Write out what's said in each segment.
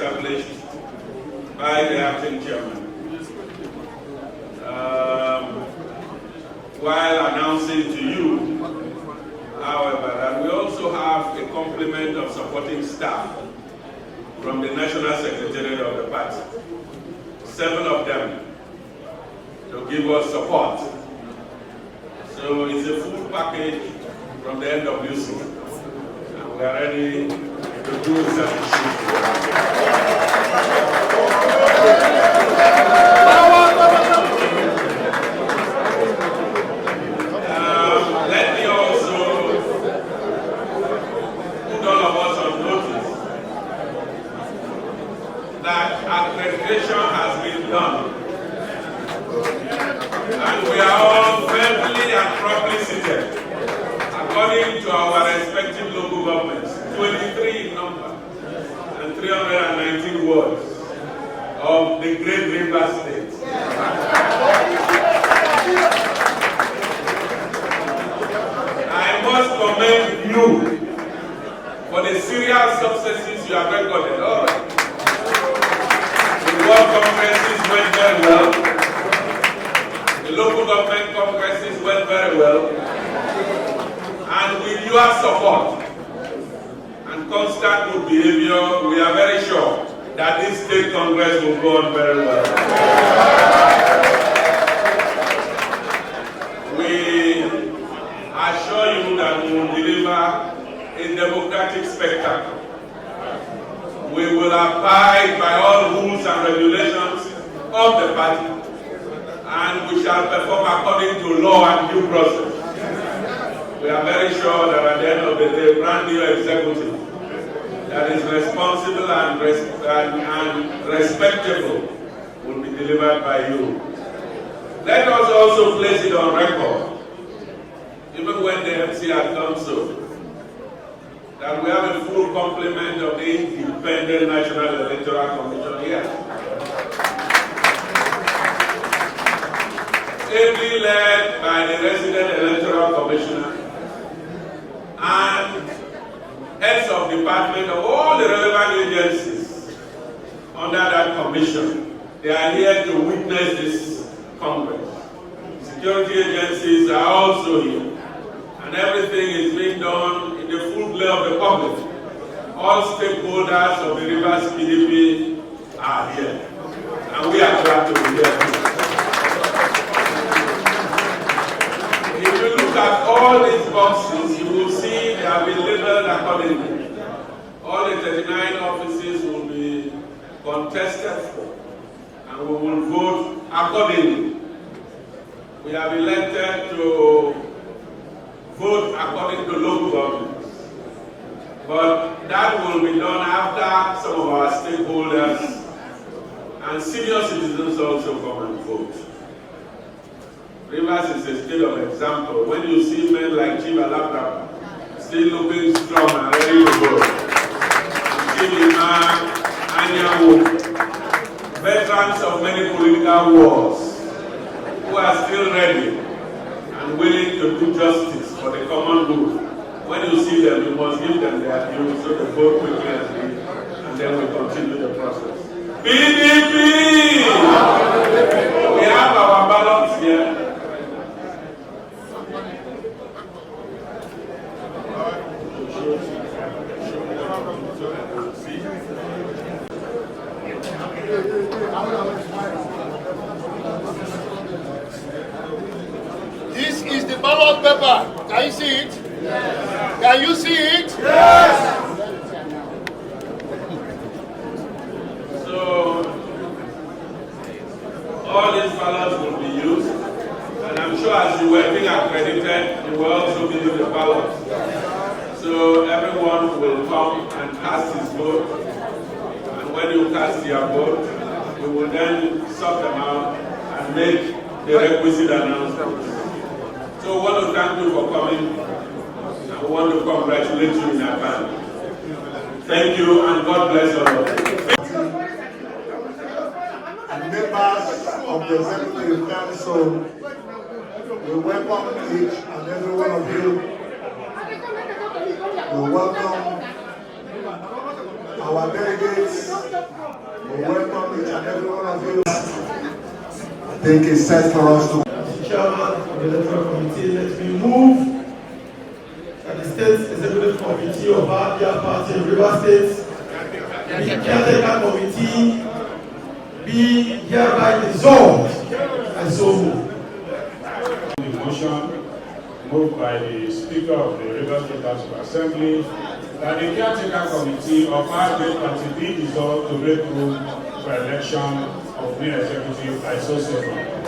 established by the acting chairman. While announcing to you, however, that we also have a complement of supporting staff from the National Secretariat of the party, 7 of them, to give us support. So it's a full package from the NWC, and we are ready to do that. Let me also put all of us on notice that accreditation has been done, and we are all firmly and properly seated according to our respective local governments, 23 in number and 319 wards of the Great River State. I must commend you for the serious successes you have recorded. All right. The world congresses went very well. The local government congresses went very well. And with your support and constant good behavior, we are very sure that this state congress will go on very well. We assure you that we will deliver a democratic spectacle. We will abide by all rules and regulations of the party, and we shall perform according to law and due process. We are very sure that at the end of the day, brand new executive that is responsible and respectable will be delivered by you. Let us also place it on record, even when the MC has done so, that we have a full complement of the independent National Electoral Commission here. Ably led by the resident electoral commissioner and heads of department of all the relevant agencies under that commission. They are here to witness this Congress. Security agencies are also here, and everything is being done in the full glare of the public. All stakeholders of the Rivers PDP are here, and we are glad to be here too. If you look at all these boxes, you will see they have been labeled accordingly. All the 39 offices will be contested for, and we will vote accordingly. We have elected to vote according to local governments, but that will be done after some of our stakeholders and senior citizens also come and vote. Rivers is a state of example. When you see men like Chief Alabraba still looking strong and ready to go, Chief Imam, Anyanwu, veterans of many political wars who are still ready and willing to do justice for the common good. When you see them, you must give them their due so they vote quickly and then we continue the process. PDP! We have our ballots here. This is the ballot paper. Can you see it? Yes. Can you see it? Yes. So all these ballots will be used, and I'm sure as you were being accredited, you will also be using the ballots. So everyone will come and cast his vote, and when you cast your vote, we will then sort them out and make the requisite announcements. So we want to thank you for coming, and we want to congratulate you in advance. Thank you, and God bless all of you. And members of the Executive Council, we welcome each and every one of you. We welcome our delegates, we welcome each and every one of you. I think it's set for us to. As Chairman of the Electoral Committee, let me move that the State Executive Committee of our dear party in River State, the Caretaker Committee, be hereby dissolved and so moved. The motion moved by the Speaker of the River State House of Assembly that the Caretaker Committee of our great party be dissolved to make room for election of new executive by SYMFONI.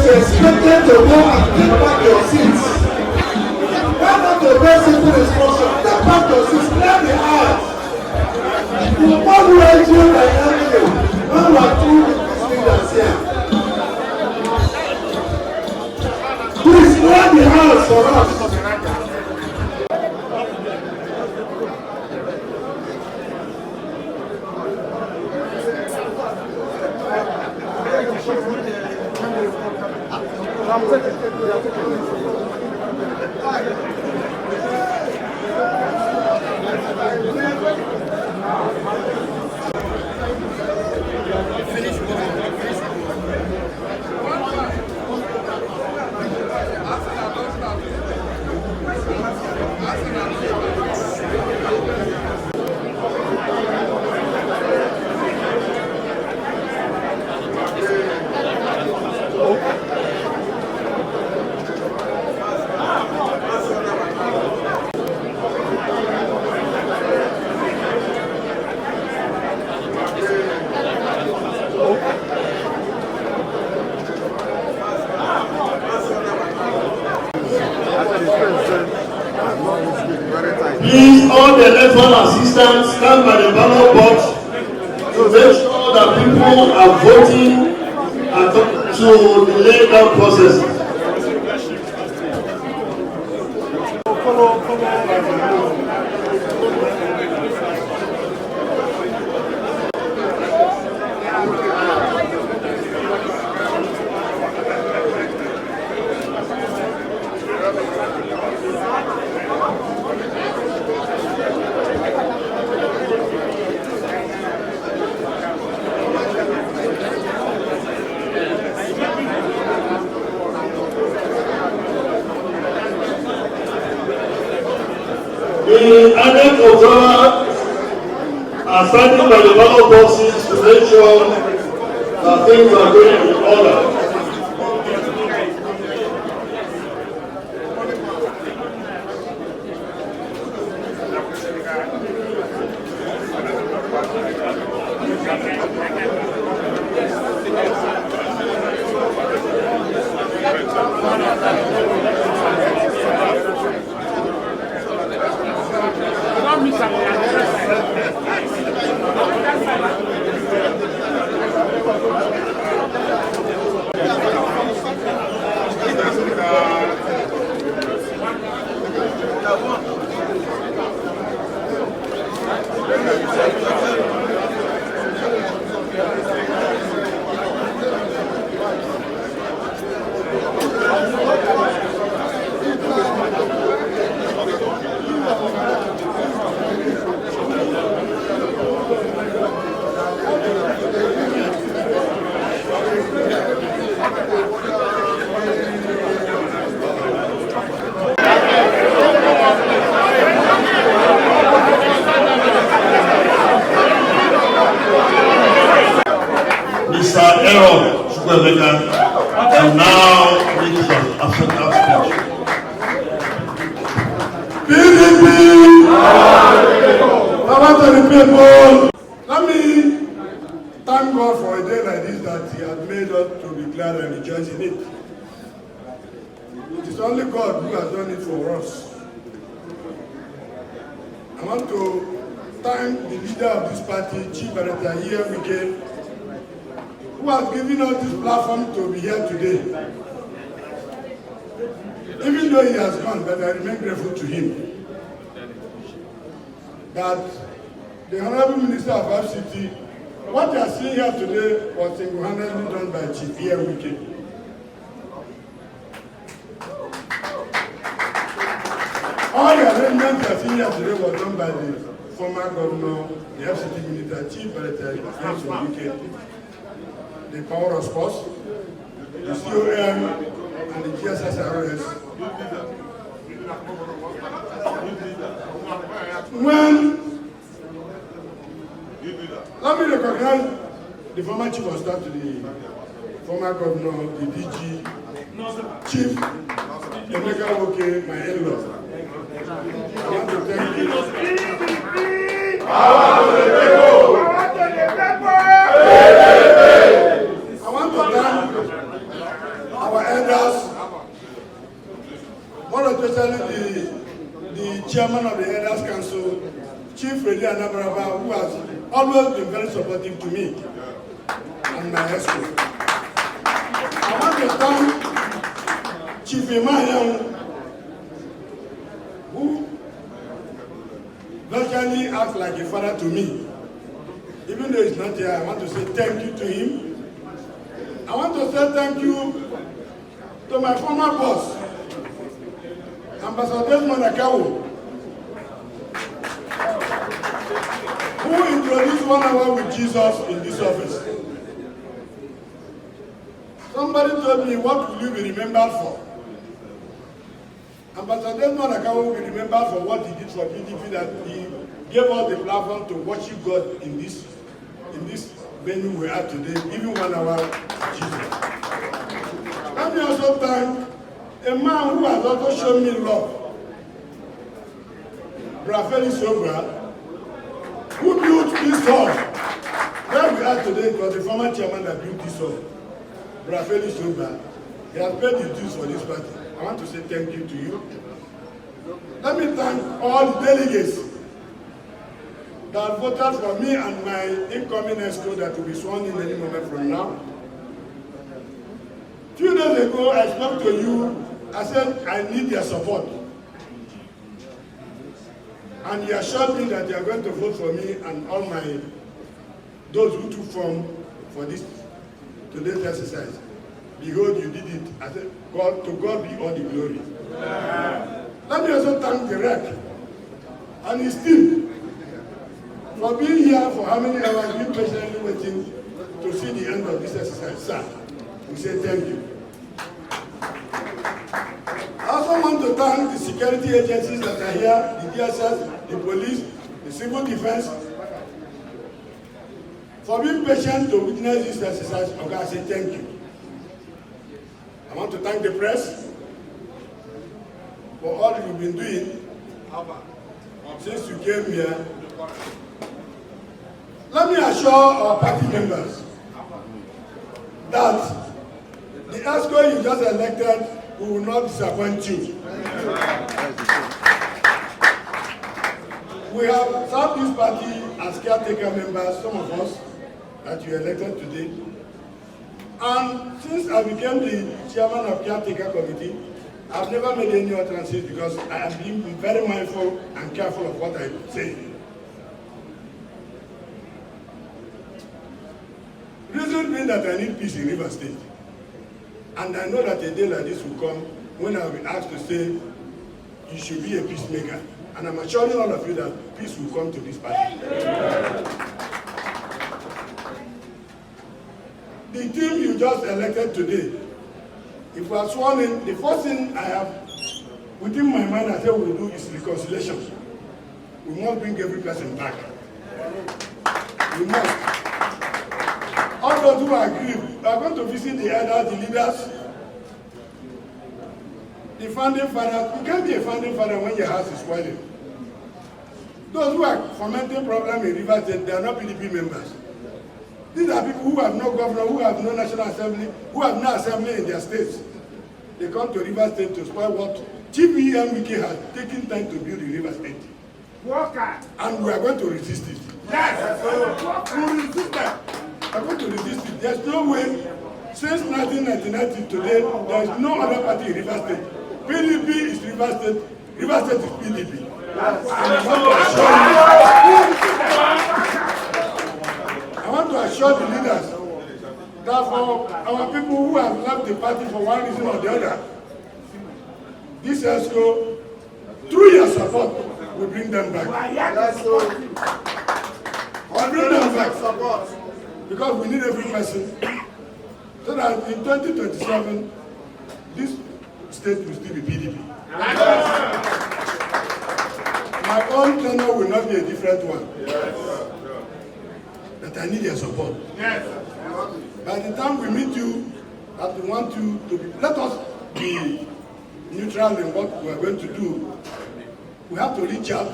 Expected to go and take back your seats. Why not the best simple instruction? Take back your seats, clear the aisle. You won't raise you by you when we are through with these leaders here. Please clear the aisle for us. Please, all the electoral assistants stand by the ballot box to make sure that people are voting to the laid down process. are standing by the ballot boxes to make sure that things are going in order. And now make some African speech. PDP! I want to the people. Let me thank God for a day like this that He has made us to be glad and rejoice in it. It is only God who has done it for us. I want to thank the leader of this party, Chief Director ENDBGIN, who has given us this platform to be here today. Even though he has gone, but I remain grateful to him. That the Honorable Minister of FCT, what you are seeing here today was single-handedly done by Chief ENDBGIN. All the arrangements you are seeing here today was done by the former governor, the FCT Minister, Chief Director of Wike-Led, the Power of Sports, the COM, and the GSSRS. Let me recognize the former Chief of Staff to the former governor, the DG, Chief Emeka, my in-law. I want to thank you. I want to thank our elders, more especially the chairman of the Elders Council, Chief Nnamdikanu, who has always been very supportive to me and my escort. I want to thank Chief Emmanuel, who virtually acts like a father to me. Even though he's not here, I want to say thank you to him. I want to say thank you to my former boss, Ambassador nnamdikanu, who introduced 1 hour with Jesus in this office. Somebody told me, what will you be remembered for? Ambassador nnamdikanu will be remembered for what he did for PDP, that he gave us the platform to worship God in this venue we are today, even 1 hour with Jesus. Let me also thank a man who has also shown me love, Brafeli Sobra, who built this hall. Where we are today, it was the former chairman that built this hall, Brafeli Sobra. He has paid his dues for this party. I want to say thank you to you. Let me thank all the delegates that voted for me and my incoming escort that will be sworn in any moment from now. A few days ago, I spoke to you. I said, I need your support. And you assured me that you are going to vote for me and all those who took form for today's exercise. Behold, you did it. I said, to God be all the glory. Let me also thank the REC and his team for being here for how many hours we've been patiently waiting to see the end of this exercise. Sir, we say thank you. I also want to thank the security agencies that are here, the DSS, the police, the civil defense, For being patient to witness this exercise, okay, I say thank you. I want to thank the press for all you've been doing since you came here. Let me assure our party members that the ESCO you just elected will not disappoint you. We have served this party as caretaker members, some of us that you elected today. And since I became the chairman of caretaker committee, I've never made any utterances because I am being very mindful and careful of what I say. Reason being that I need peace in River State. And I know that a day like this will come when I will be asked to say, you should be a peacemaker. And I'm assuring all of you that peace will come to this party. The team you just elected today, if we are sworn in, the first thing I have within my mind I say we will do is reconciliation. We must bring every person back. We must. All those who agree, we are going to visit the elders, the leaders, the founding fathers. You can't be a founding father when your house is spoiling. Those who are fomenting problems in River State, they are not PDP members. These are people who have no governor, who have no national assembly, who have no assembly in their states. They come to River State to spoil what Wike has taken time to build in River State. And we are going to resist it. Yes! We will resist that. We are going to resist it. There's no way, since 1999 to today, there is no other party in River State. PDP is River State, River State is PDP. Yes. I want to assure the leaders that for our people who have left the party for one reason or the other, this ESCO, through your support, will bring them back. We'll bring them back. Because we need every person, so that in 2027, this state will still be PDP. My own tenure will not be a different one. That I need your support. Yes. By the time we meet you, that we want you to be, let us be neutral in what we are going to do. We have to reach out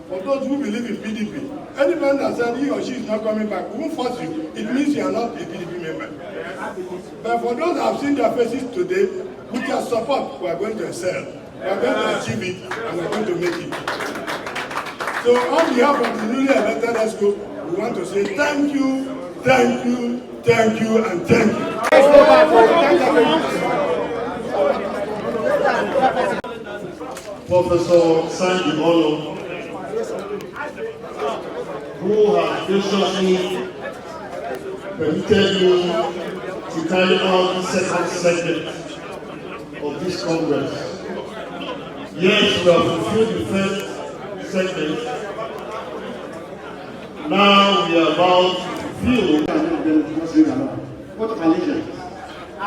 for those who believe in PDP. Anyone that said he or she is not coming back, we won't force you. It means you are not a PDP member. But for those who have seen their faces today, with your support, we are going to excel. We are going to achieve it, and we are going to make it. So on behalf of the newly elected ESCO, we want to say thank you, thank you, thank you, and thank you. Professor Sandy Olo, who has graciously permitted me to carry out the second segment of this Congress. Yes, we have fulfilled the first segment. Now we are about to fulfill. What allegiance? I.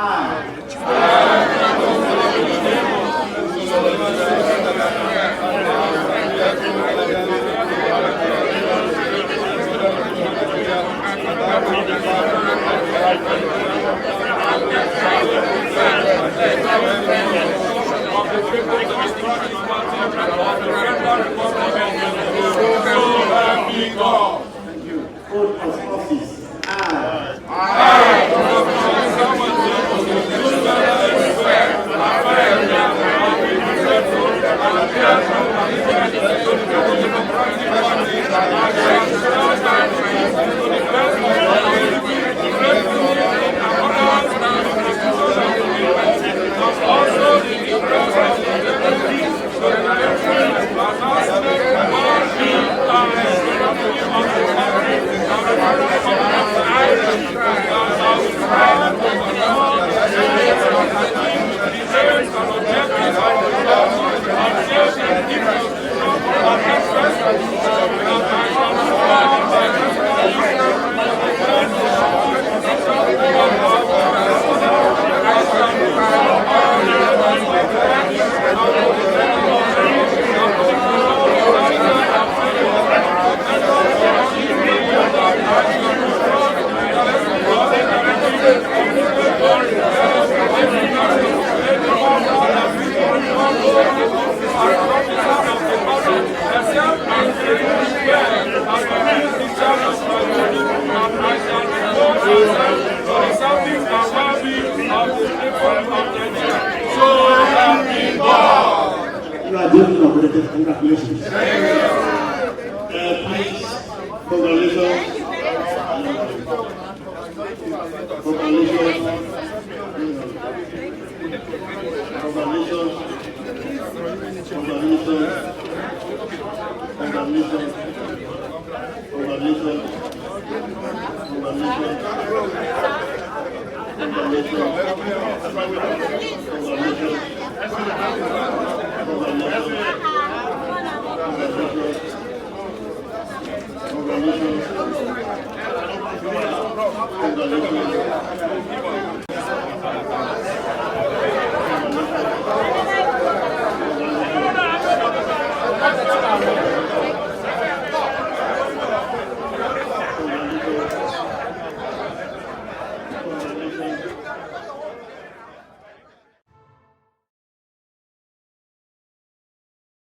Thank you. Oath of office. I Congratulations. Congratulations.